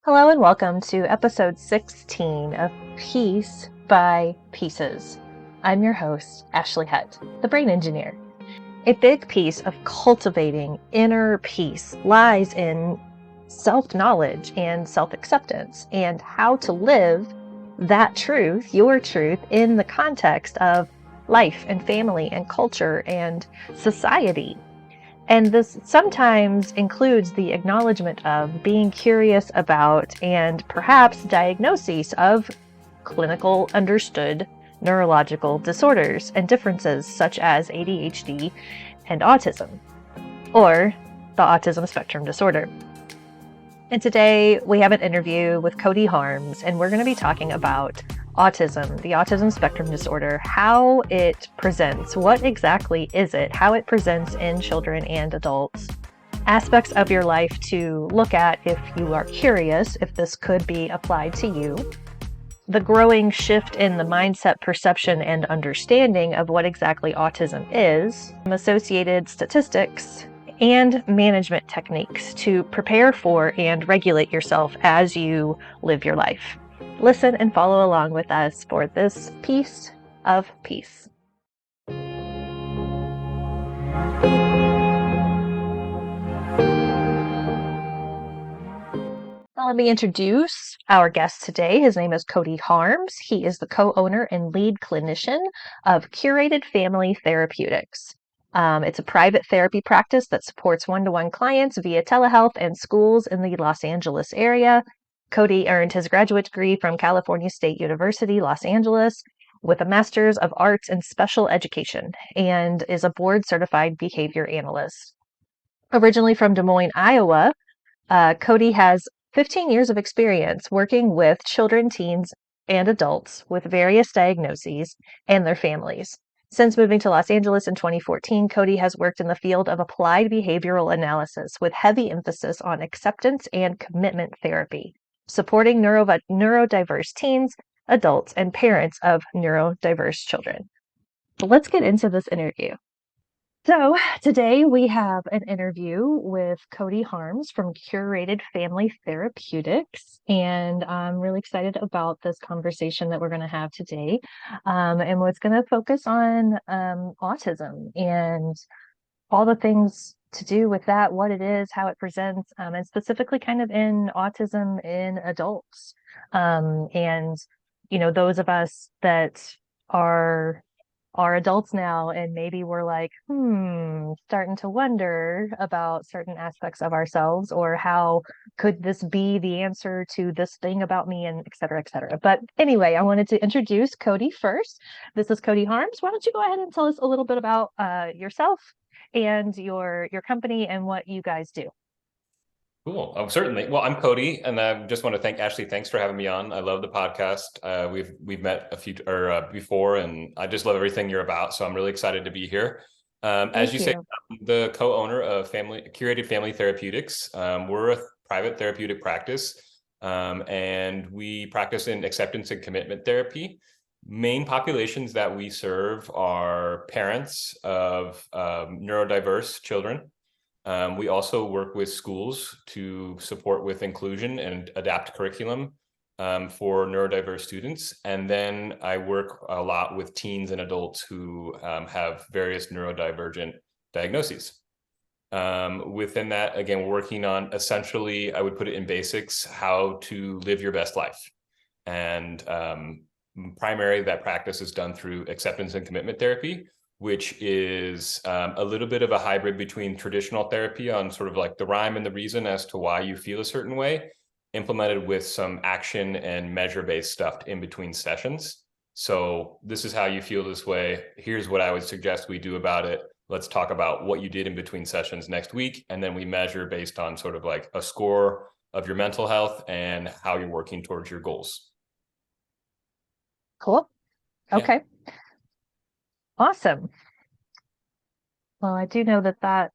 Hello and welcome to episode 16 of Piece by Pieces. I'm your host, Ashley Hutt, the Brain Engineer. A big piece of cultivating inner peace lies in self-knowledge and self-acceptance and how to live that truth, your truth, in the context of life and family and culture and society. And this sometimes includes the acknowledgement of being curious about and perhaps diagnoses of clinical understood neurological disorders and differences such as ADHD and autism, or the autism spectrum disorder. And today we have an interview with Kody Harms, and we're going to be talking about autism, the autism spectrum disorder, how it presents, what exactly is it, how it presents in children and adults, aspects of your life to look at if you are curious if this could be applied to you, the growing shift in the mindset, perception, and understanding of what exactly autism is, associated statistics, and management techniques to prepare for and regulate yourself as you live your life. Listen and follow along with us for this piece of peace. Now, let me introduce our guest today. His name is Kody Harms. He is the co-owner and lead clinician of Curated Family Therapeutics. It's a private therapy practice that supports one-to-one clients via telehealth and schools in the Los Angeles area. Kody earned his graduate degree from California State University, Los Angeles, with a Master's of Arts in Special Education, and is a board-certified behavior analyst. Originally from Des Moines, Iowa, Kody has 15 years of experience working with children, teens, and adults with various diagnoses and their families. Since moving to Los Angeles in 2014, Kody has worked in the field of applied behavioral analysis with heavy emphasis on acceptance and commitment therapy, supporting neurodiverse teens, adults, and parents of neurodiverse children. So let's get into this interview. So today we have an interview with Kody Harms from Curated Family Therapeutics, and I'm really excited about this conversation that we're going to have today. And what's going to focus on autism and all the things to do with that, what it is, how it presents, and specifically kind of in autism in adults. And, those of us that are adults now, and maybe we're like, starting to wonder about certain aspects of ourselves, or how could this be the answer to this thing about me, and et cetera, et cetera. But anyway, I wanted to introduce Kody first. This is Kody Harms. Why don't you go ahead and tell us a little bit about yourself and your company and what you guys do? Cool. Certainly. Well, I'm Kody, and I just want to thank Ashley. Thanks for having me on. I love the podcast. We've met a few before, and I just love everything you're about. So I'm really excited to be here. As you say, I'm the co-owner of Curated Family Therapeutics. We're a private therapeutic practice, and we practice in acceptance and commitment therapy. Main populations that we serve are parents of neurodiverse children. We also work with schools to support with inclusion and adapt curriculum for neurodiverse students. And then I work a lot with teens and adults who have various neurodivergent diagnoses. Within that, again, we're working on essentially, I would put it in basics, how to live your best life. And primarily that practice is done through acceptance and commitment therapy, which is a little bit of a hybrid between traditional therapy on sort of like the rhyme and the reason as to why you feel a certain way, implemented with some action and measure-based stuff in between sessions. So this is how you feel this way. Here's what I would suggest we do about it. Let's talk about what you did in between sessions next week. And then we measure based on sort of like a score of your mental health and how you're working towards your goals. Cool. Okay. Yeah. Awesome. Well, I do know that that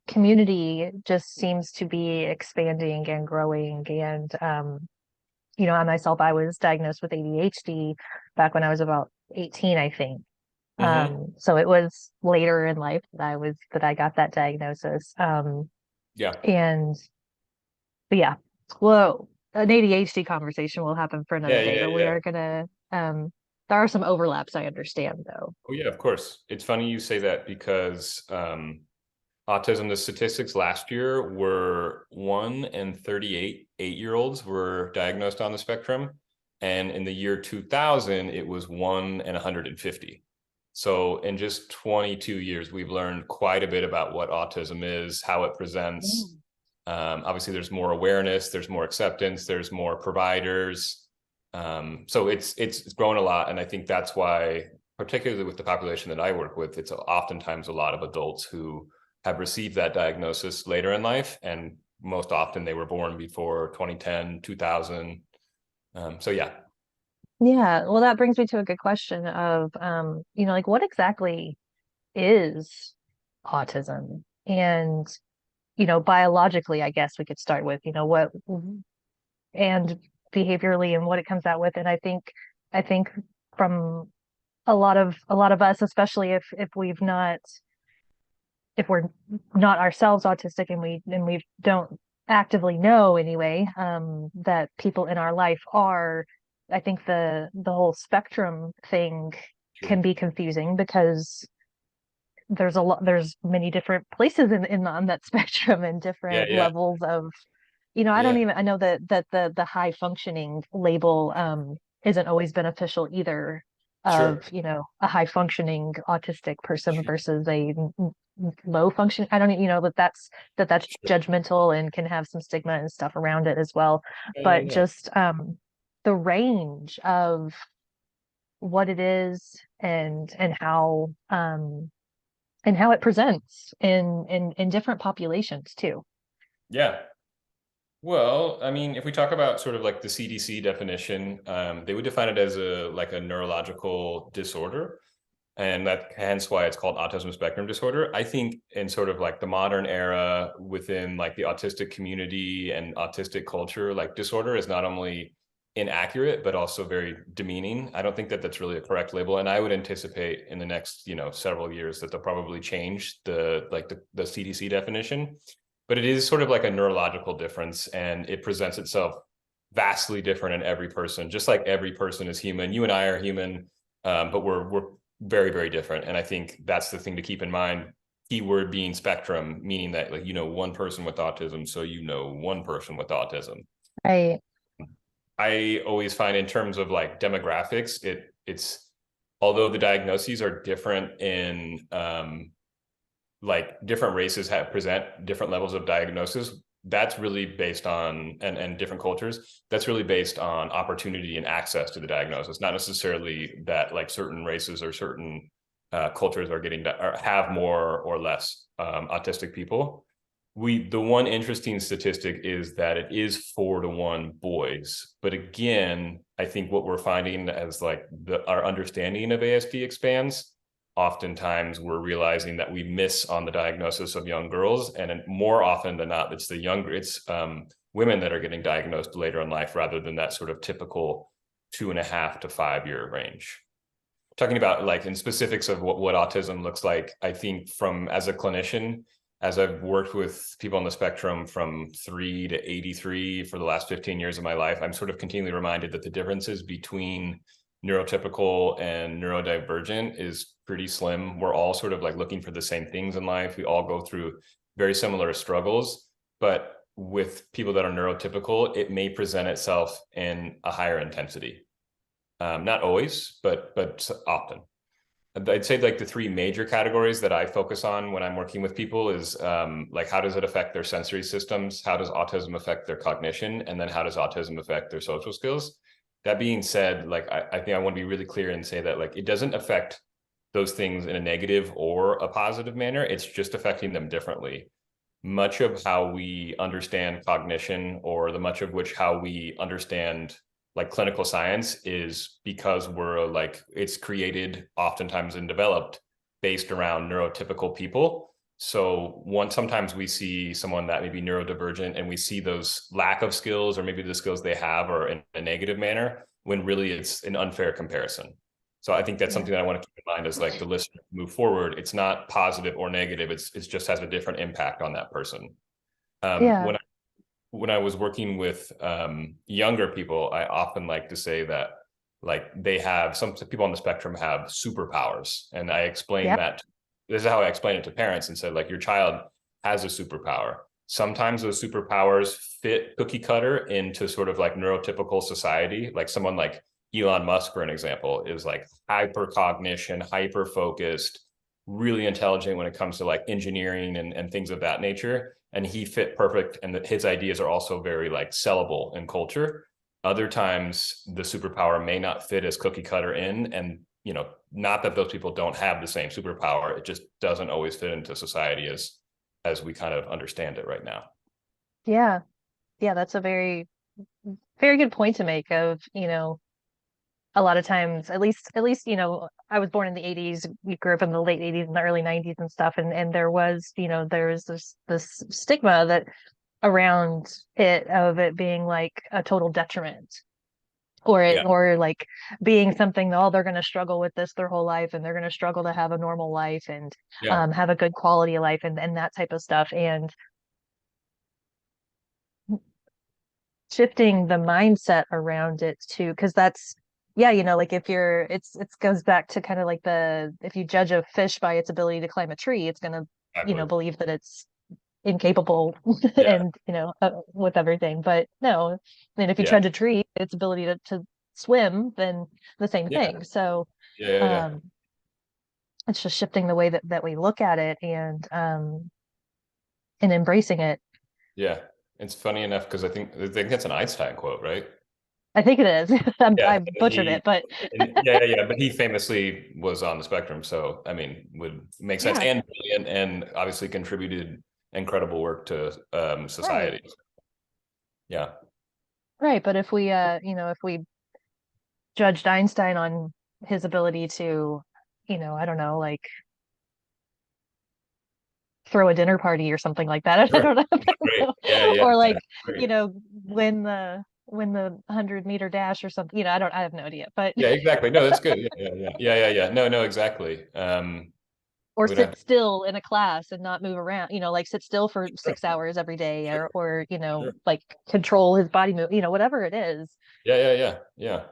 community just seems to be expanding and growing. And, I myself, I was diagnosed with ADHD back when I was about 18, I think. So it was later in life that I got that diagnosis. Yeah. And But yeah, well, an ADHD conversation will happen for another Yeah, day, yeah, but we yeah. are gonna, there are some overlaps I understand though. Oh yeah, of course. It's funny you say that because autism, the statistics last year were 1 in 38 8-year-olds were diagnosed on the spectrum. And in the year 2000, it was 1 in 150. So in just 22 years, we've learned quite a bit about what autism is, how it presents. Mm. Obviously, there's more awareness, there's more acceptance, there's more providers. So it's grown a lot. And I think that's why, particularly with the population that I work with, it's oftentimes a lot of adults who have received that diagnosis later in life, and most often they were born before 2010, 2000. So yeah. Yeah, well, that brings me to a good question of, like what exactly is autism? And, biologically, I guess we could start with, what and behaviorally and what it comes out with. And I think from a lot of us, especially if we're not ourselves autistic and we don't actively know anyway, that people in our life are, I think the whole spectrum thing Sure. can be confusing because there's many different places on that spectrum and Yeah, different yeah, levels of, yeah. I know that the high functioning label isn't always beneficial either, of, Sure. a high functioning autistic person versus a low function. I don't, that's Sure. judgmental and can have some stigma and stuff around it as well. Yeah, yeah, But yeah. just the range of what it is and how it presents in different populations too. Yeah. Well, I mean, if we talk about sort of like the CDC definition, they would define it as a neurological disorder, and that hence why it's called autism spectrum disorder. I think in sort of like the modern era within like the autistic community and autistic culture, like disorder is not only inaccurate but also very demeaning. I don't think that that's really a correct label, and I would anticipate in the next several years that they'll probably change the CDC definition. But it is sort of like a neurological difference, and it presents itself vastly different in every person. Just like every person is human, you and I are human, but we're very, very different. And I think that's the thing to keep in mind. Keyword being spectrum, meaning that like one person with autism, so one person with autism. Right. I always find in terms of like demographics, it's although the diagnoses are different in like different races have present different levels of diagnosis, that's really based on and different cultures, that's really based on opportunity and access to the diagnosis, not necessarily that like certain races or certain cultures are getting or have more or less autistic people. The one interesting statistic is that it is 4-to-1 boys, but again, I think what we're finding as like our understanding of ASD expands, oftentimes we're realizing that we miss on the diagnosis of young girls, and more often than not, it's women that are getting diagnosed later in life rather than that sort of typical 2.5 to 5 year range. Talking about like in specifics of what autism looks like, I think from as a clinician, as I've worked with people on the spectrum from 3 to 83 for the last 15 years of my life, I'm sort of continually reminded that the differences between neurotypical and neurodivergent is pretty slim. We're all sort of like looking for the same things in life. We all go through very similar struggles, but with people that are neurotypical, it may present itself in a higher intensity. Not always, but often. I'd say like the three major categories that I focus on when I'm working with people is like how does it affect their sensory systems? How does autism affect their cognition? And then how does autism affect their social skills? That being said, like I think I want to be really clear and say that like it doesn't affect those things in a negative or a positive manner. It's just affecting them differently. Much of how we understand cognition, or the much of which how we understand like clinical science, is because we're like it's created oftentimes and developed based around neurotypical people. So sometimes we see someone that may be neurodivergent and we see those lack of skills, or maybe the skills they have are in a negative manner, when really it's an unfair comparison. So I think that's Yeah. something that I want to keep in mind as like the listener move forward. It's not positive or negative. It's just has a different impact on that person. Yeah. When when I was working with younger people, I often like to say that like they have some people on the spectrum have superpowers. And I explain Yep. that this is how I explain it to parents and said, like, your child has a superpower. Sometimes those superpowers fit cookie cutter into sort of like neurotypical society. Like someone like Elon Musk, for an example, is like hyper cognition, hyper focused, really intelligent when it comes to like engineering and things of that nature. And he fit perfect. And his ideas are also very like sellable in culture. Other times the superpower may not fit as cookie cutter in. And, you know, not that those people don't have the same superpower. It just doesn't always fit into society as we kind of understand it right now. Yeah. Yeah, that's a very, very good point to make of, a lot of times, at least, I was born in the 80s. We grew up in the late 80s and the early 90s and stuff. And there was, there's this stigma that around it being like a total detriment Yeah. or like being something that, oh, they're going to struggle with this their whole life and they're going to struggle to have a normal life and Yeah. have a good quality of life and that type of stuff. And shifting the mindset around it too, because that's, yeah, like if you're, it goes back to kind of like if you judge a fish by its ability to climb a tree, it's going to, Exactly. believe that it's incapable Yeah. and, with everything. But no, then if you Yeah. judge a tree, its ability to swim, then the same Yeah. thing. So, Yeah. Yeah. Yeah. um, it's just shifting the way that we look at it and embracing it. Yeah. It's funny enough because I think that's an Einstein quote, right? I think it is. Yeah. I butchered He it, but yeah. But he famously was on the spectrum, so I mean, would make sense, yeah, and obviously contributed incredible work to right. society. Yeah. Right, but if we judged Einstein on his ability to, I don't know, like throw a dinner party or something like that. I Sure. don't know. I don't Great. know. Yeah. Yeah. Or Yeah. like, Great. win the 100-meter dash or something. I have no idea. But Yeah. Exactly. No, that's good. Yeah. Yeah. Yeah. Yeah. Yeah. Yeah. No. No. Exactly. or We'd have sit still in a class and not move around, like sit still for sure. 6 hours every day Sure. or Sure. like control his body move, whatever it is. Yeah. Yeah. Yeah. Yeah.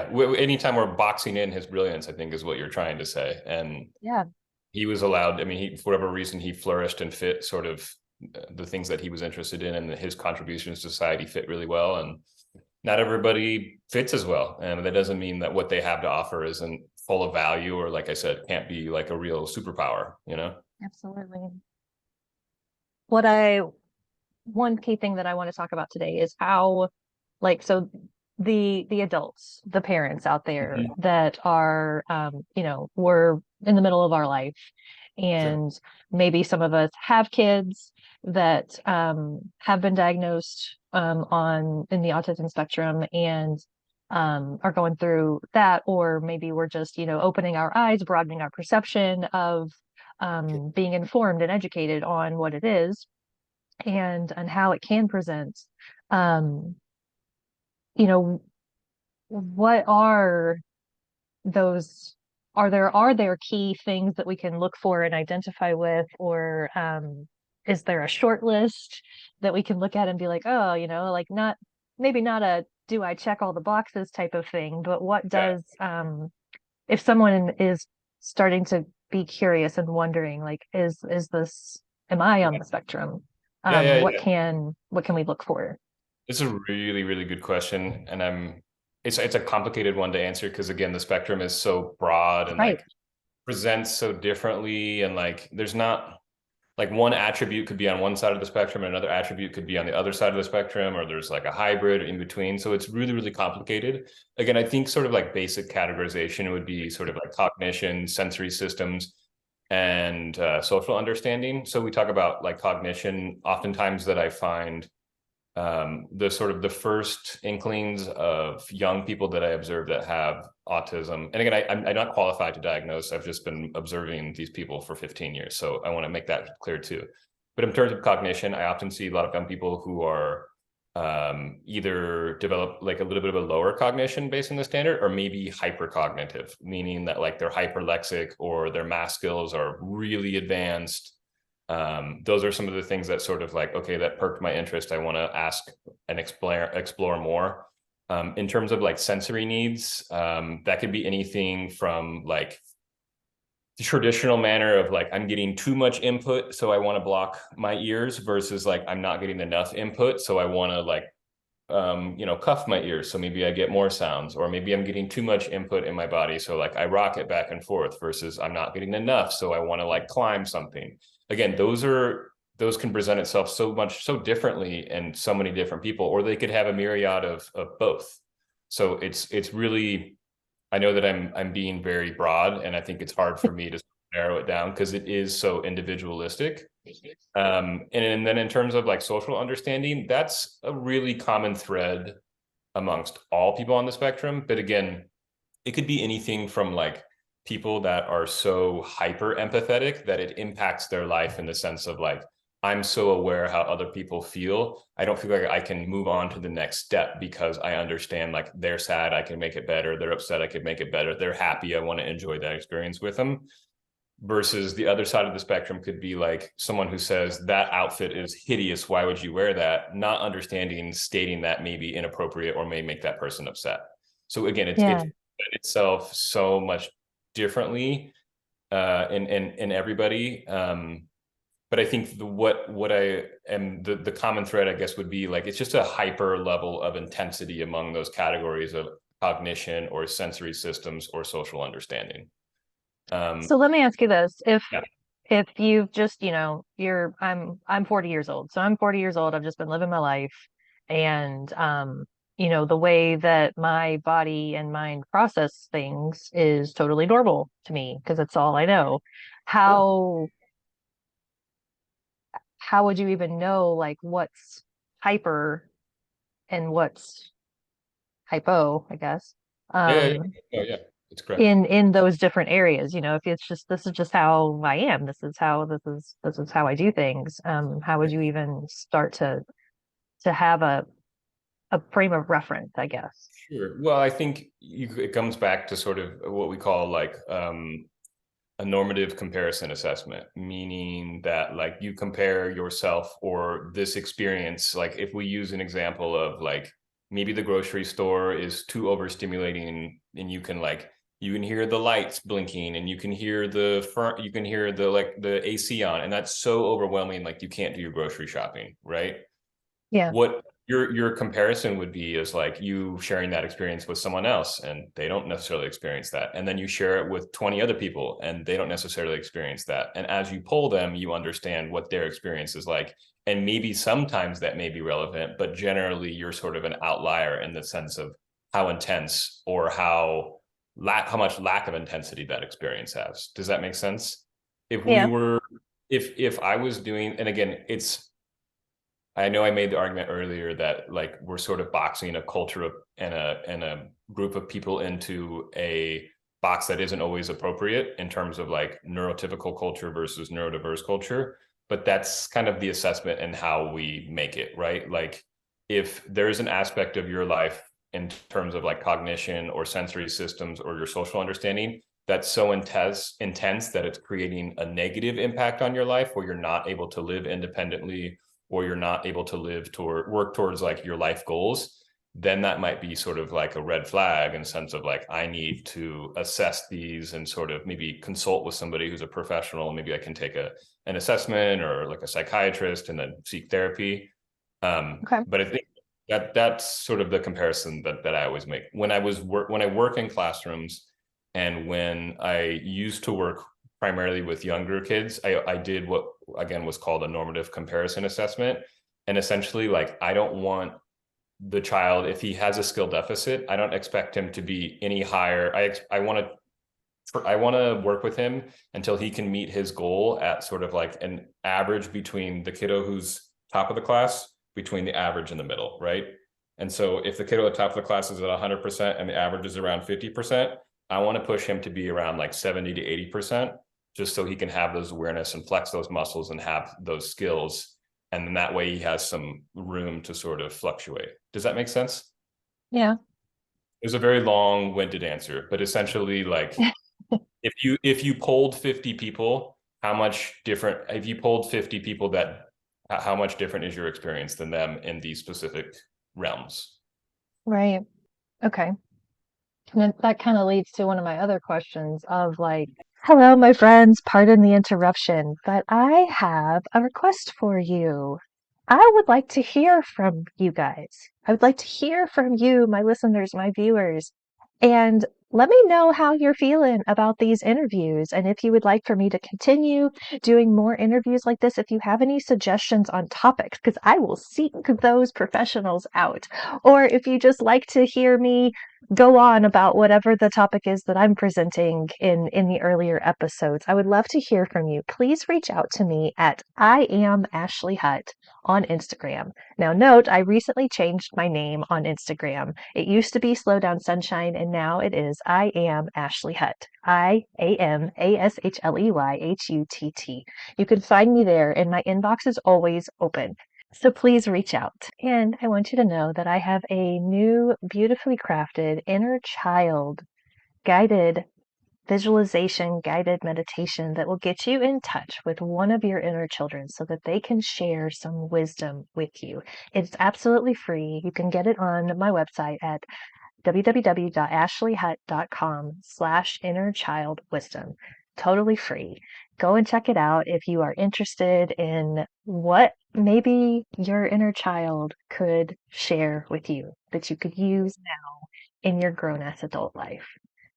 Yeah. Anytime we're boxing in his brilliance, I think is what you're trying to say, and Yeah. he was allowed. I mean, for whatever reason, he flourished and fit sort of the things that he was interested in, and his contributions to society fit really well. And not everybody fits as well, and that doesn't mean that what they have to offer isn't full of value, or like I said, can't be like a real superpower. Absolutely. What I One key thing that I want to talk about today is how, like, so the adults, the parents out there Mhm. that are, we're in the middle of our life, Sure. and maybe some of us have kids that have been diagnosed on in the autism spectrum and are going through that, or maybe we're just, opening our eyes, broadening our perception of being informed and educated on what it is and how it can present. Um, you know, what are those? Are there key things that we can look for and identify with, or is there a short list that we can look at and be like, oh, like not maybe not a do I check all the boxes type of thing, but what Yeah. does if someone is starting to be curious and wondering, like, is this am I on Yeah. the spectrum? Yeah. Yeah. What Yeah. can we look for? It's a really, really good question, and it's a complicated one to answer because again, the spectrum is so broad and Right. like presents so differently, and like there's not like one attribute could be on one side of the spectrum and another attribute could be on the other side of the spectrum, or there's like a hybrid in between. So it's really, really complicated. Again, I think sort of like basic categorization would be sort of like cognition, sensory systems, and social understanding. So we talk about like cognition oftentimes that I find the sort of the first inklings of young people that I observe that have autism. And again, I'm not qualified to diagnose. I've just been observing these people for 15 years. So I want to make that clear too. But in terms of cognition, I often see a lot of young people who are either develop like a little bit of a lower cognition based on the standard, or maybe hypercognitive, meaning that like they're hyperlexic or their math skills are really advanced. Those are some of the things that sort of like, okay, that perked my interest. I want to ask and explore more. In terms of like sensory needs, that could be anything from like the traditional manner of like, I'm getting too much input, so I want to block my ears, versus like, I'm not getting enough input, so I want to like, cuff my ears, so maybe I get more sounds. Or maybe I'm getting too much input in my body, so like I rock it back and forth, versus I'm not getting enough, so I want to like climb something. Again, those can present itself so differently in so many different people, or they could have a myriad of both. So it's really, I know that I'm being very broad, and I think it's hard for me to narrow it down because it is so individualistic. And then in terms of like social understanding, that's a really common thread amongst all people on the spectrum. But again, it could be anything from like people that are so hyper empathetic that it impacts their life in the sense of like, I'm so aware how other people feel. I don't feel like I can move on to the next step because I understand like they're sad, I can make it better. They're upset, I can make it better. They're happy, I want to enjoy that experience with them. Versus the other side of the spectrum could be like someone who says that outfit is hideous, why would you wear that? Not understanding, stating that may be inappropriate or may make that person upset. So again, Yeah. it's itself so much differently in everybody. But I think what I am, the common thread, I guess, would be like, it's just a hyper level of intensity among those categories of cognition or sensory systems or social understanding. So let me ask you this. Yeah. If you've just, I'm 40 years old. So I'm 40 years old. I've just been living my life. And the way that my body and mind process things is totally normal to me because it's all I know. Sure. How how would you even know like what's hyper and what's hypo, I guess, Yeah. um, Oh, yeah. It's correct. in those different areas? If it's just this is just how I am, this is how I do things. How would you even start to have a frame of reference, I guess? Sure. Well, I think it comes back to sort of what we call like a normative comparison assessment, meaning that like you compare yourself or this experience. Like if we use an example of like maybe the grocery store is too overstimulating, and you can hear the lights blinking, and you can hear you can hear the AC on, and that's so overwhelming, like you can't do your grocery shopping, right? Yeah. What your comparison would be is like you sharing that experience with someone else, and they don't necessarily experience that, and then you share it with 20 other people and they don't necessarily experience that, and as you pull them, you understand what their experience is like, and maybe sometimes that may be relevant, but generally you're sort of an outlier in the sense of how intense or how much lack of intensity that experience has. Does that make sense? if we Yeah. were if I was doing, and again, I know I made the argument earlier that like we're sort of boxing a culture of and a group of people into a box that isn't always appropriate in terms of like neurotypical culture versus neurodiverse culture. But that's kind of the assessment and how we make it, right? Like if there's an aspect of your life in terms of like cognition or sensory systems or your social understanding that's so intense that it's creating a negative impact on your life where you're not able to live independently, or you're not able to work towards like your life goals, then that might be sort of like a red flag in the sense of like, I need to assess these and sort of maybe consult with somebody who's a professional. Maybe I can take an assessment or like a psychiatrist and then seek therapy. Okay. But I think that's sort of the comparison that I always make when when I work in classrooms, and when I used to work primarily with younger kids, I did what again was called a normative comparison assessment. And essentially, like, I don't want the child, if he has a skill deficit, I don't expect him to be any higher. I want to work with him until he can meet his goal at sort of like an average between the kiddo who's top of the class, between the average and the middle, right? And so if the kiddo at the top of the class is at 100% and the average is around 50%, I want to push him to be around like 70 to 80%, just so he can have those awareness and flex those muscles and have those skills. And then that way he has some room to sort of fluctuate. Does that make sense? Yeah. There's a very long-winded answer, but essentially, like, if you polled 50 people, how much different, if you polled 50 people, that how much different is your experience than them in these specific realms? Right. Okay. And that kind of leads to one of my other questions of like, hello, my friends, pardon the interruption, but I have a request for you. I would like to hear from you guys. I would like to hear from you, my listeners, my viewers, and let me know how you're feeling about these interviews. And if you would like for me to continue doing more interviews like this, if you have any suggestions on topics, because I will seek those professionals out. Or if you just like to hear me go on about whatever the topic is that I'm presenting in the earlier episodes, I would love to hear from you. Please reach out to me at I am Ashley Hutt on Instagram. Now, note, I recently changed my name on Instagram. It used to be Slow Down Sunshine, and now it is I am Ashley Hutt. IAMASHLEYHUTT. You can find me there, and my inbox is always open. So please reach out. And I want you to know that I have a new, beautifully crafted inner child guided visualization guided meditation that will get you in touch with one of your inner children so that they can share some wisdom with you. It's absolutely free. You can get it on my website at www.ashleyhutt.com/innerchildwisdom. Totally free. Go and check it out if you are interested in what maybe your inner child could share with you that you could use now in your grown ass adult life.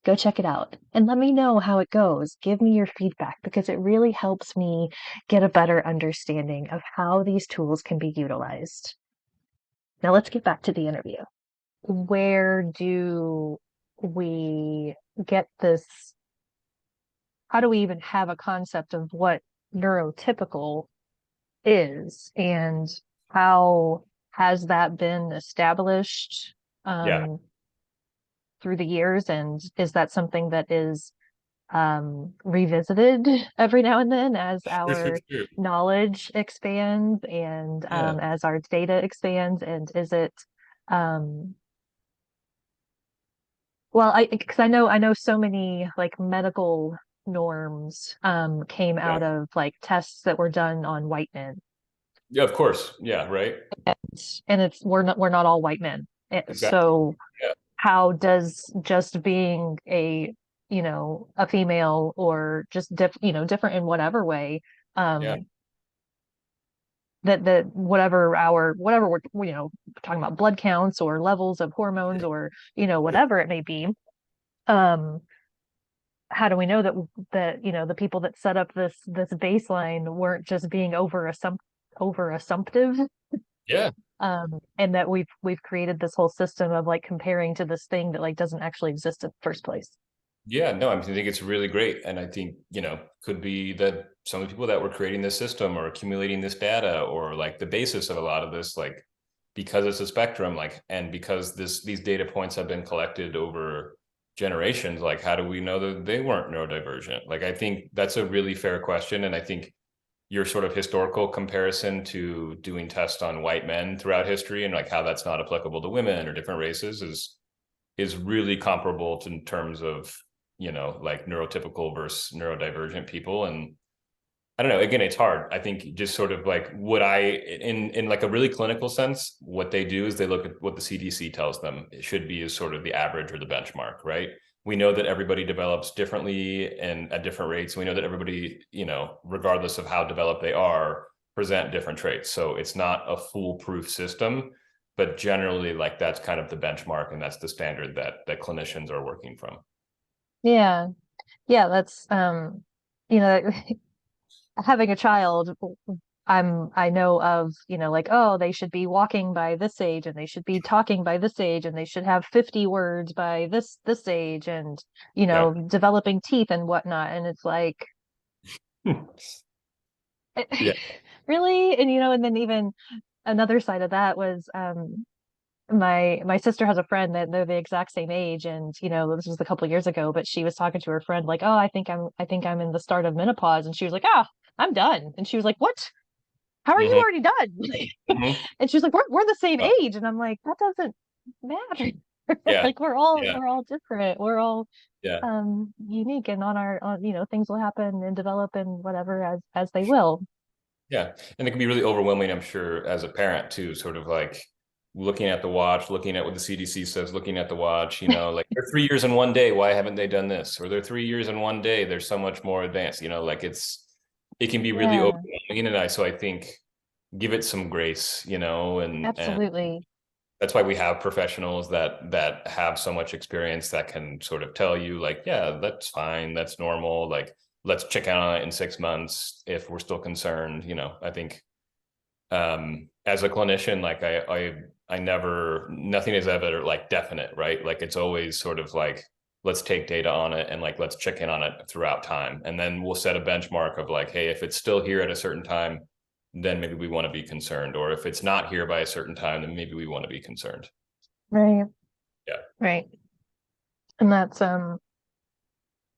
Go check it out and let me know how it goes. Give me your feedback because it really helps me get a better understanding of how these tools can be utilized. Now let's get back to the interview. Where do we get this? How do we even have a concept of what neurotypical is, and how has that been established Yeah, through the years? And is that something that is revisited every now and then as sure, sure, our sure. knowledge expands and Yeah, as our data expands? And is it um, well, because I know so many like medical norms came yeah, out of like tests that were done on white men, yeah. Of course, yeah, right. and it's we're not all white men. Exactly. So Yeah, how does just being a female or just different in whatever way, yeah, um that whatever we're talking about, blood counts or levels of hormones or whatever it may be, um how do we know that the people that set up this baseline weren't just being over assumptive, yeah. and that we've created this whole system of like comparing to this thing that like doesn't actually exist in the first place? Yeah, no, I mean, I think it's really great. And I think, could be that some of the people that were creating this system or accumulating this data or like the basis of a lot of this, like because it's a spectrum, like, and because these data points have been collected over generations, like how do we know that they weren't neurodivergent? Like, I think that's a really fair question. And I think your sort of historical comparison to doing tests on white men throughout history and like how that's not applicable to women or different races is really comparable to, in terms of like neurotypical versus neurodivergent people. And I don't know, again, it's hard. I think just sort of like would I in like a really clinical sense, what they do is they look at what the CDC tells them it should be as sort of the average or the benchmark, right? We know that everybody develops differently and at different rates. We know that everybody, regardless of how developed they are, present different traits. So it's not a foolproof system, but generally like that's kind of the benchmark and that's the standard that clinicians are working from. Yeah, yeah, that's you know having a child, I know of, like, oh, they should be walking by this age and they should be talking by this age and they should have 50 words by this age, and Yeah. developing teeth and whatnot. And it's like Yeah. really? And then even another side of that was my sister has a friend that they're the exact same age, and this was a couple of years ago, but she was talking to her friend like, oh, I think I'm in the start of menopause, and she was like, ah, I'm done. And she was like, what? How are you Mm-hmm. already done? Mm-hmm. And she's like, we're the same Uh, age. And I'm like, that doesn't matter. Yeah. Like we're all Yeah. we're all different. We're all Yeah. unique, and things will happen and develop and whatever as they will. Yeah. And it can be really overwhelming, I'm sure, as a parent too, sort of like looking at the watch, looking at what the CDC says, looking at the watch, like they're 3 years in one day. Why haven't they done this? Or they're 3 years in one day. They're so much more advanced, like it can be really Yeah, overwhelming. And so I think give it some grace, and absolutely. that's why we have professionals that have so much experience that can sort of tell you like, yeah, that's fine, that's normal, like let's check out on it in 6 months if we're still concerned. I think as a clinician, like I never, nothing is ever like definite, right? Like it's always sort of like, let's take data on it and like let's check in on it throughout time, and then we'll set a benchmark of like, hey, if it's still here at a certain time, then maybe we want to be concerned, or if it's not here by a certain time, then maybe we want to be concerned. Right, Yeah, right. And that's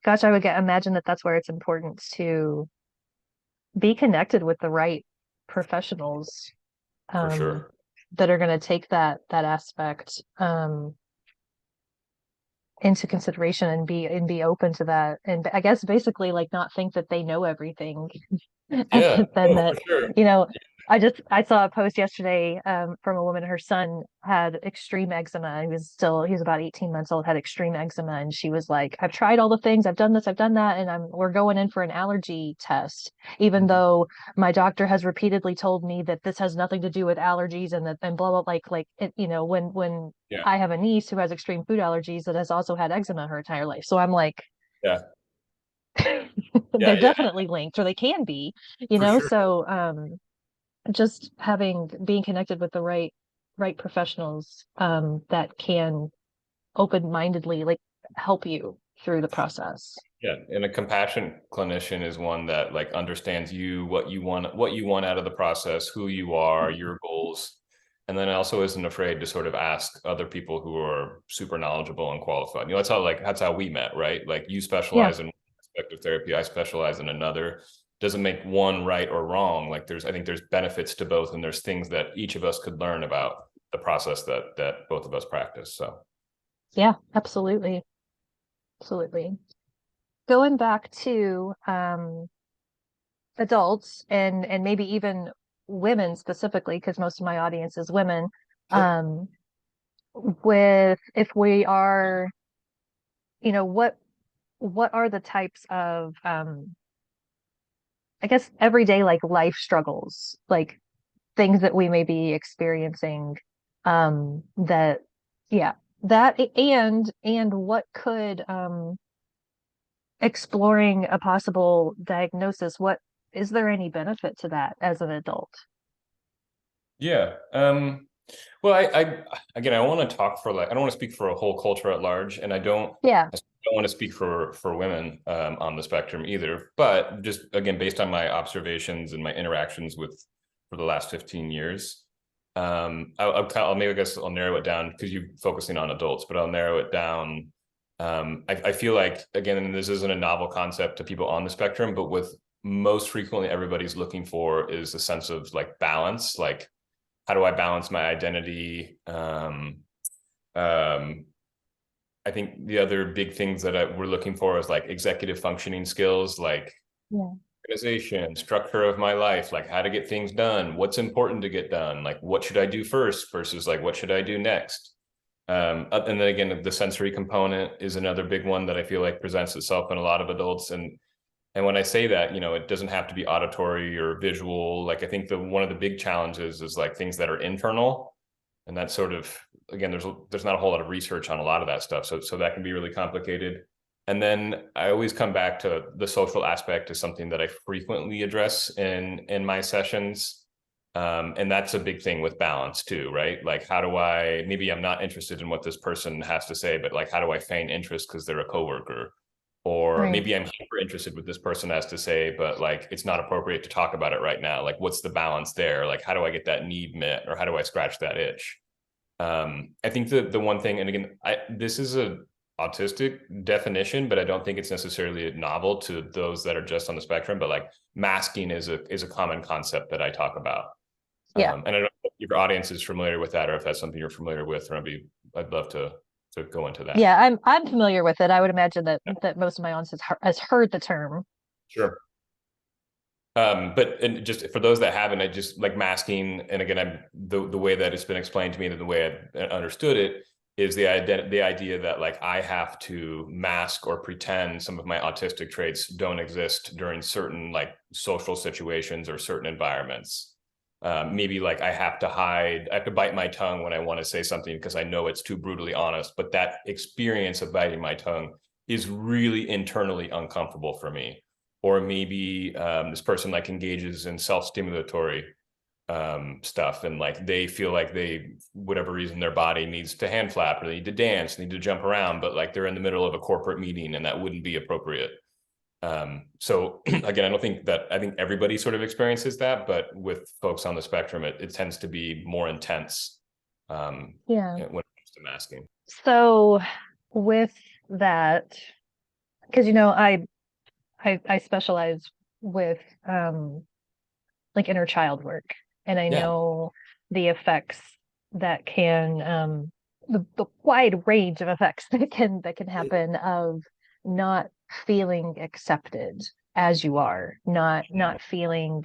gosh, imagine that that's where it's important to be connected with the right professionals for um sure. that are going to take that aspect into consideration and be open to that, and I guess basically like not think that they know everything. And Yeah. then Oh, for that, sure. you know, I saw a post yesterday from a woman. Her son had extreme eczema. He was about 18 months old, had extreme eczema, and she was like, I've tried all the things, I've done this, I've done that, and we're going in for an allergy test, even Mhm. though my doctor has repeatedly told me that this has nothing to do with allergies, and that and blah blah, like it, when Yeah. I have a niece who has extreme food allergies that has also had eczema her entire life. So I'm like, Yeah. Yeah. they're Yeah. definitely linked, or they can be, For sure. so just being connected with the right professionals that can open-mindedly like help you through the process. Yeah, and a compassionate clinician is one that like understands you, what you want out of the process, who you are, your goals, and then also isn't afraid to sort of ask other people who are super knowledgeable and qualified. That's how we met, right? Like you Yeah, specialize in one aspect of therapy, I specialize in another. Doesn't make one right or wrong. Like I think there's benefits to both, and there's things that each of us could learn about the process that both of us practice. So yeah, absolutely, absolutely. Going back to adults and maybe even women specifically, because most of my audience is women. sure. um with if we are, what are the types of I guess everyday like life struggles, like things that we may be experiencing, that yeah, and what could exploring a possible diagnosis, what is there any benefit to that as an adult? Yeah. Well, I again, I want to talk for like, I don't want to speak for a whole culture at large, and Yeah, I don't want to speak for women on the spectrum either. But just again, based on my observations and my interactions with for the last 15 years, I'll maybe I guess I'll narrow it down because you're focusing on adults, but I'll narrow it down. I feel like again, and this isn't a novel concept to people on the spectrum, but with most frequently everybody's looking for is a sense of like balance, like how do I balance my identity? Um, I think the other big things that we're looking for is like executive functioning skills, like yeah, organization, structure of my life, like how to get things done, what's important to get done, like what should I do first versus like what should I do next. And then again, the sensory component is another big one that I feel like presents itself in a lot of adults. And when I say that, it doesn't have to be auditory or visual. Like I think one of the big challenges is like things that are internal, and that's sort of again, there's not a whole lot of research on a lot of that stuff, so that can be really complicated. And then I always come back to the social aspect as something that I frequently address in my sessions. And that's a big thing with balance too, right? Like how do I, maybe I'm not interested in what this person has to say, but like how do I feign interest because they're a coworker? Or right, maybe I'm hyper interested what this person has to say, but like it's not appropriate to talk about it right now. Like what's the balance there? Like how do I get that need met, or how do I scratch that itch? I think the one thing, and again, this is a autistic definition, but I don't think it's necessarily novel to those that are just on the spectrum. But like masking is a common concept that I talk about. yeah. And I don't know if your audience is familiar with that, or if that's something you're familiar with, or I'd love to. to go into that. Yeah, I'm familiar with it. I would imagine that Yeah, most of my audience has heard the term. sure. But and just for those that haven't, I just like masking, and again, the way that it's been explained to me and the way I understood it is the idea that like I have to mask or pretend some of my autistic traits don't exist during certain like social situations or certain environments. Maybe like I have to bite my tongue when I want to say something because I know it's too brutally honest, but that experience of biting my tongue is really internally uncomfortable for me. Or maybe this person like engages in self-stimulatory stuff, and like they feel like whatever reason their body needs to hand flap or they need to dance, need to jump around, but like they're in the middle of a corporate meeting and that wouldn't be appropriate. So again, I think everybody sort of experiences that, but with folks on the spectrum, it tends to be more intense Yeah. when it comes to masking. So with that, because I specialize with like inner child work, and I Yeah. know the effects that can the wide range of effects that can happen of not feeling accepted as you are, not feeling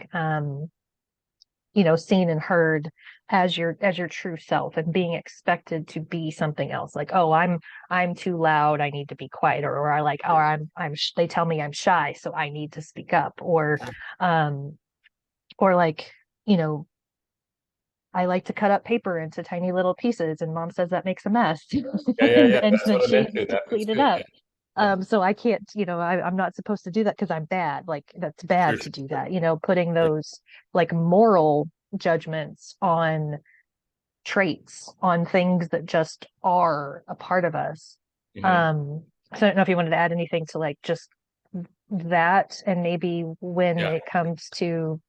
seen and heard as your true self, and being expected to be something else, like, oh, I'm too loud, I need to be quiet, or I like, oh, they tell me I'm shy, so I need to speak up, um or like, you know I like to cut up paper into tiny little pieces, and mom says that makes a mess. Yeah. And That's then what I'm she into. needs to That's clean it good. up. Yeah. Yeah. So I can't, I'm not supposed to do that because I'm bad. Like, that's Sure. bad to do that, putting those like moral judgments on traits, on things that just are a part of us. Mm-hmm. Um, so I don't know if you wanted to add anything to like just that, and maybe when Yeah. it comes to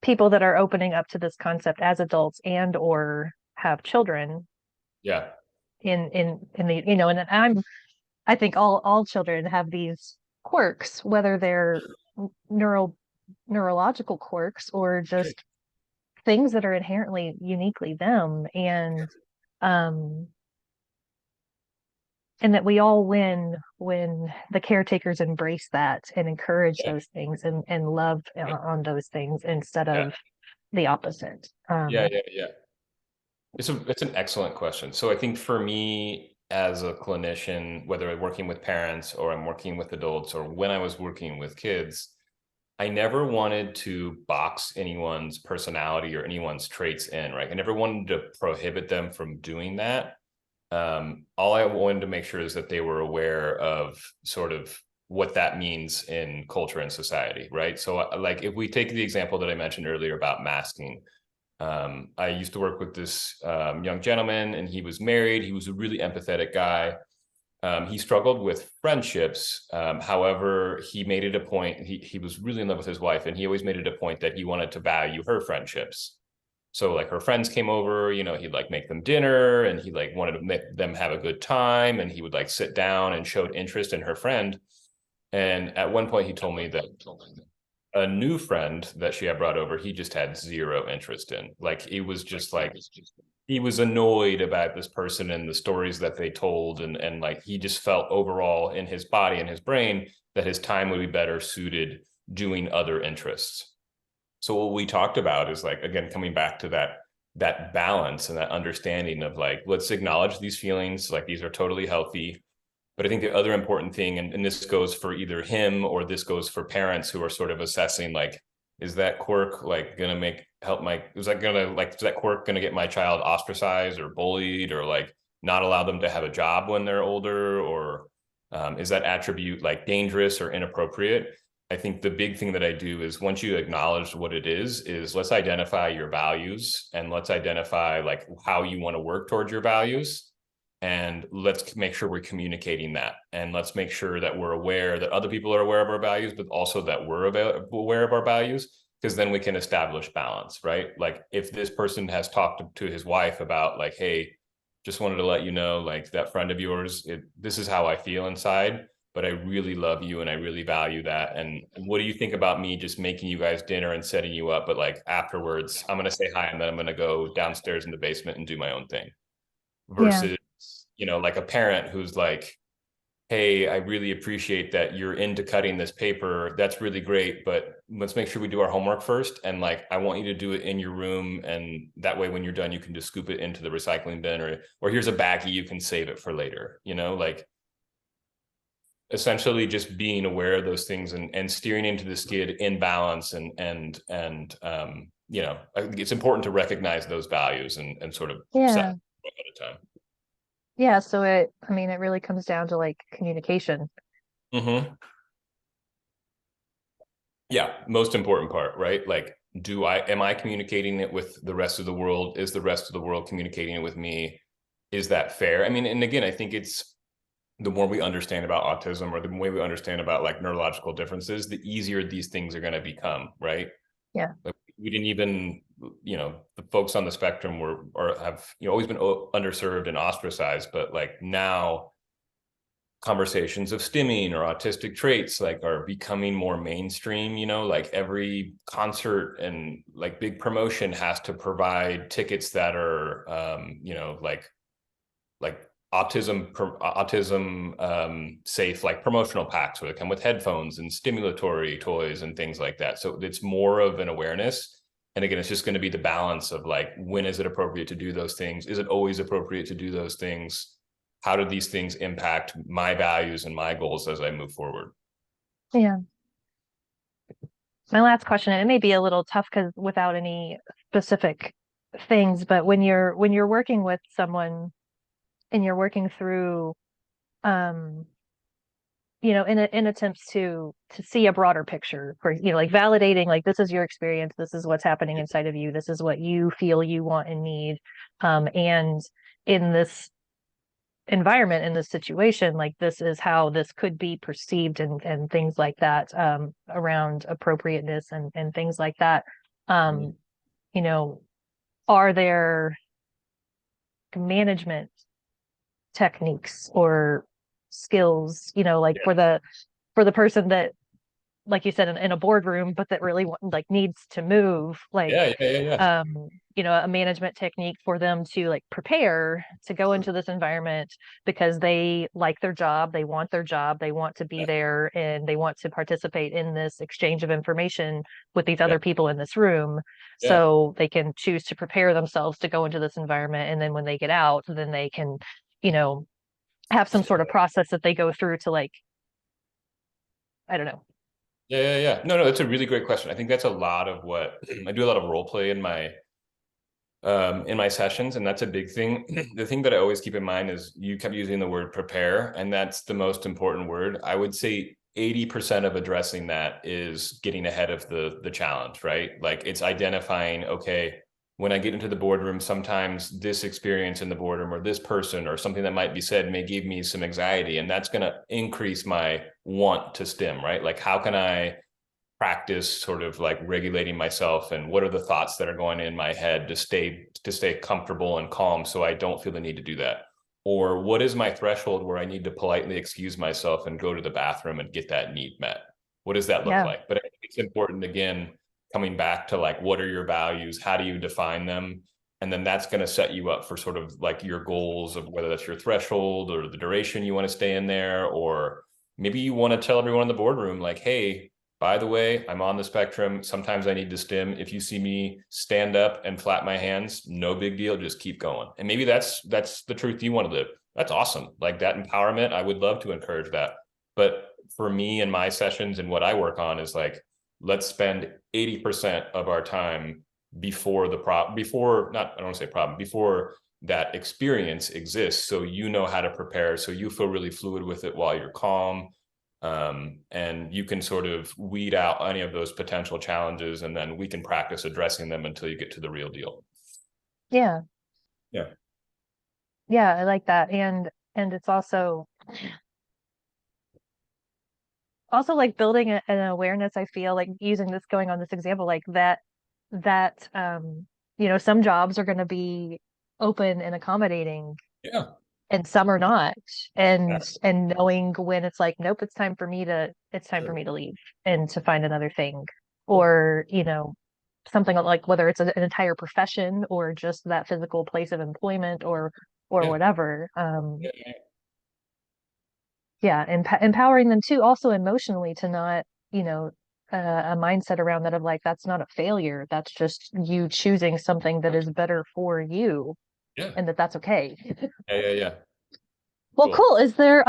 people that are opening up to this concept as adults and or have children Yeah. in the, and I think all children have these quirks, whether they're neural neurological quirks or Sure. just things that are inherently uniquely them, um and that we all win when the caretakers embrace that and encourage Yeah. those things, and love on those things instead Yeah. of the opposite. Yeah. It's an excellent question. So I think for me as a clinician, whether I'm working with parents or I'm working with adults or when I was working with kids, I never wanted to box anyone's personality or anyone's traits in, right? I never wanted to prohibit them from doing that. All I wanted to make sure is that they were aware of sort of what that means in culture and society, right? So, like, if we take the example that I mentioned earlier about masking, I used to work with this young gentleman, and he was married. He was a really empathetic guy. He struggled with friendships. However, he made it a point. He was really in love with his wife, and he always made it a point that he wanted to value her friendships. So like her friends came over, he'd like make them dinner, and he like wanted to make them have a good time, and he would like sit down and showed interest in her friend. And at one point, he told me that a new friend that she had brought over, he just had zero interest in. Like it was just like he was annoyed about this person and the stories that they told, and like he just felt overall in his body and his brain that his time would be better suited doing other interests. So what we talked about is like, again, coming back to that balance and that understanding of like, let's acknowledge these feelings, like these are totally healthy. But I think the other important thing, and this goes for either him or this goes for parents who are sort of assessing like, is that quirk like gonna is that quirk gonna get my child ostracized or bullied or like not allow them to have a job when they're older, or is that attribute like dangerous or inappropriate? I think the big thing that I do is once you acknowledge what it is let's identify your values and let's identify like how you want to work towards your values. And let's make sure we're communicating that. And let's make sure that we're aware that other people are aware of our values, but also that we're aware of our values, because then we can establish balance, right? Like if this person has talked to his wife about like, hey, just wanted to let you know, like that friend of yours, this is how I feel inside, but I really love you and I really value that. And what do you think about me just making you guys dinner and setting you up? But like afterwards, I'm going to say hi and then I'm going to go downstairs in the basement and do my own thing Yeah. versus like a parent who's like, hey, I really appreciate that you're into cutting this paper. That's really great, but let's make sure we do our homework first. And like, I want you to do it in your room. And that way, when you're done, you can just scoop it into the recycling bin, or here's a baggie, you can save it for later, like essentially just being aware of those things and steering into the skid in balance. And I think it's important to recognize those values and sort of set Yeah. at a time. Yeah. So it really comes down to like communication. Mm-hmm. Yeah, most important part, right? Like, am I communicating it with the rest of the world? Is the rest of the world communicating it with me? Is that fair? I mean, and again, I think it's the more we understand about autism, or the more we understand about like neurological differences, the easier these things are going to become, right? Yeah. Like, we didn't even, the folks on the spectrum have always been underserved and ostracized, but like now conversations of stimming or autistic traits like are becoming more mainstream. Like every concert and like big promotion has to provide tickets that are like autism safe, like promotional packs where they come with headphones and stimulatory toys and things like that. So it's more of an awareness. And again, it's just going to be the balance of like, when is it appropriate to do those things? Is it always appropriate to do those things? How do these things impact my values and my goals as I move forward? Yeah. My last question, and it may be a little tough because without any specific things, but when you're working with someone and you're working through um in attempts to see a broader picture for like validating, like this is your experience, this is what's happening inside of you, this is what you feel you want and need, and in this environment, in this situation, like this is how this could be perceived, and things like that, around appropriateness and things like that. um you know are there management techniques or skills, like Yeah, for the person that, like you said, in a boardroom, but that really like needs to move, like, yeah, yeah, yeah, yeah. a management technique for them to like prepare to go into this environment because they like their job, they want their job, they want to be Yeah, there, and they want to participate in this exchange of information with these yeah, other people in this room, yeah. so they can choose to prepare themselves to go into this environment, and then when they get out, then they can, you know, have some sort of process that they go through to, like, I don't know. Yeah, yeah, yeah. No, it's a really great question. I think that's a lot of what I do, a lot of role play in my sessions, and that's a big thing. The thing that I always keep in mind is you kept using the word prepare, and that's the most important word. I would say 80% of addressing that is getting ahead of the challenge, right? Like, it's identifying, okay, when I get into the boardroom, sometimes this experience in the boardroom or this person or something that might be said may give me some anxiety, and that's going to increase my want to stim, right? Like, how can I practice sort of like regulating myself, and what are the thoughts that are going in my head to stay comfortable and calm so I don't feel the need to do that? Or what is my threshold where I need to politely excuse myself and go to the bathroom and get that need met? What does that look Yeah. like? But I think it's important, again, coming back to like, what are your values? How do you define them? And then that's going to set you up for sort of like your goals of whether that's your threshold or the duration you want to stay in there, or maybe you want to tell everyone in the boardroom like, hey, by the way, I'm on the spectrum. Sometimes I need to stim. If you see me stand up and flap my hands, no big deal. Just keep going. And maybe that's the truth you want to live. That's awesome. Like, that empowerment, I would love to encourage that. But for me and my sessions and what I work on is like, let's spend 80% of our time before the problem, before, not, I don't want to say problem, before that experience exists. So you know how to prepare. So you feel really fluid with it while you're calm, and you can sort of weed out any of those potential challenges, and then we can practice addressing them until you get to the real deal. Yeah. Yeah. Yeah, I like that. And it's also like building an awareness. I feel like using this, going on this example, like that some jobs are going to be open and accommodating, Yeah. and some are not. Yeah. And knowing when it's like, nope, it's time for me to leave and to find another thing. Sure. Or something like, whether it's an entire profession or just that physical place of employment, or or Yeah. whatever. Yeah. Yeah. Yeah, empowering them too, also emotionally, to not, you know, a mindset around that of like, that's not a failure. That's just you choosing something that is better for you, Yeah. and that's okay. Yeah. Yeah. Yeah. Well, Cool. cool. Is there,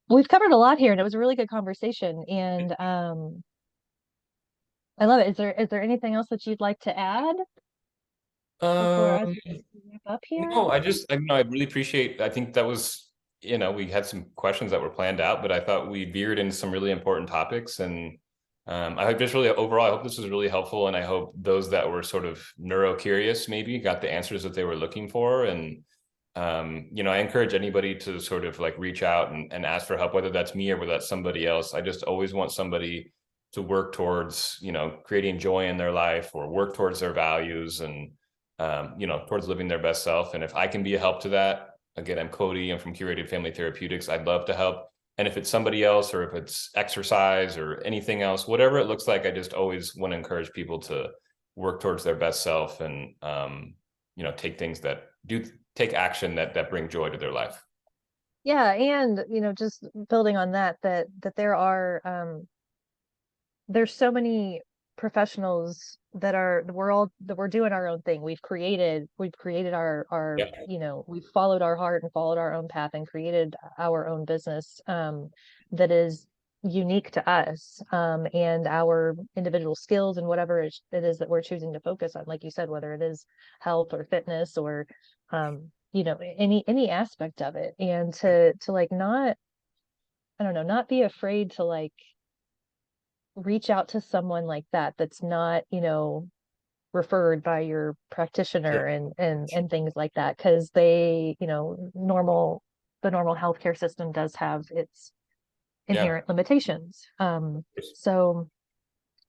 we've covered a lot here and it was a really good conversation, and I love it. Is there anything else that you'd like to add before Um, us wrap up here? no, I really appreciate, I think that was, we had some questions that were planned out, but I thought we veered into some really important topics. And I hope just really overall, I hope this was really helpful. And I hope those that were sort of neuro curious maybe got the answers that they were looking for. And, I encourage anybody to sort of like reach out and ask for help, whether that's me or whether that's somebody else. I just always want somebody to work towards, creating joy in their life or work towards their values and, towards living their best self. And if I can be a help to that, again, I'm Kody. I'm from Curated Family Therapeutics. I'd love to help. And if it's somebody else, or if it's exercise or anything else, whatever it looks like, I just always want to encourage people to work towards their best self and, take action that bring joy to their life. Yeah, and just building on that there are there's so many professionals we're doing our own thing. We've created our Yeah. we've followed our heart and followed our own path and created our own business that is unique to us, and our individual skills and whatever it is that we're choosing to focus on, like you said, whether it is health or fitness or any aspect of it, and to like not, I don't know, not be afraid to like reach out to someone like that that's not, referred by your practitioner Sure. and things like that, because they, the normal healthcare system does have its Yeah. inherent limitations. So,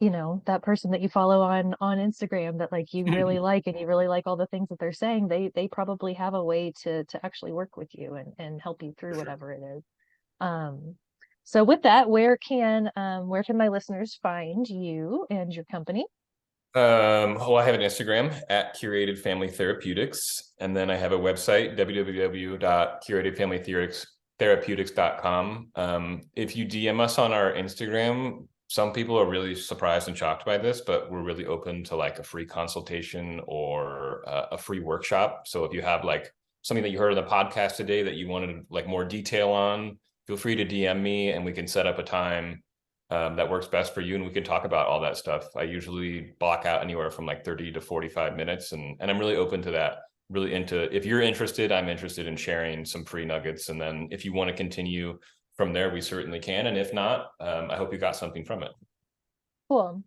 that person that you follow on Instagram that like you really like and you really like all the things that they're saying, they probably have a way to actually work with you and help you through For sure. whatever it is. Um, so with that, where can my listeners find you and your company? Well, I have an Instagram at Curated Family Therapeutics, and then I have a website, www.curatedfamilytherapeutics.com. If you DM us on our Instagram, some people are really surprised and shocked by this, but we're really open to like a free consultation or a free workshop. So if you have like something that you heard on the podcast today that you wanted like more detail on, feel free to DM me and we can set up a time that works best for you, and we can talk about all that stuff. I usually block out anywhere from like 30 to 45 minutes, and I'm really open to that. Really into, if you're interested, I'm interested in sharing some free nuggets, and then if you want to continue from there, we certainly can. And if not, I hope you got something from it. Cool.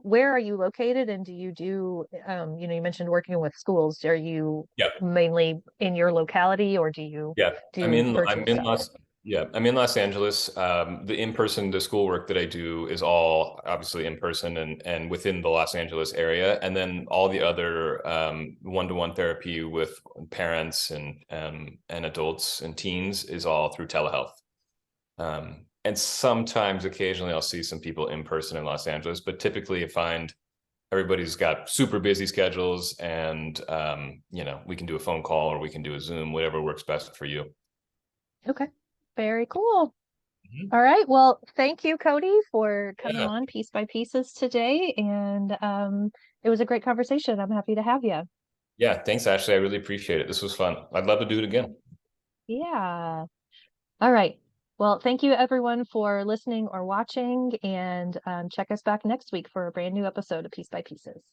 Where are you located, and do you do, you mentioned working with schools. Are you Yeah. mainly in your locality, or do you Yeah, do I'm virtual in stuff? Los Angeles. The schoolwork that I do is all obviously in person and within the Los Angeles area, and then all the other one-to-one therapy with parents and adults and teens is all through telehealth. And sometimes, occasionally, I'll see some people in person in Los Angeles, but typically, I find everybody's got super busy schedules, and we can do a phone call or we can do a Zoom, whatever works best for you. Okay. Very cool. Mhm. All right. Well, thank you, Kody, for coming Yeah. on Piece by Pieces today. And it was a great conversation. I'm happy to have you. Yeah. Thanks, Ashley. I really appreciate it. This was fun. I'd love to do it again. Yeah. All right. Well, thank you everyone for listening or watching, and check us back next week for a brand new episode of Piece by Pieces.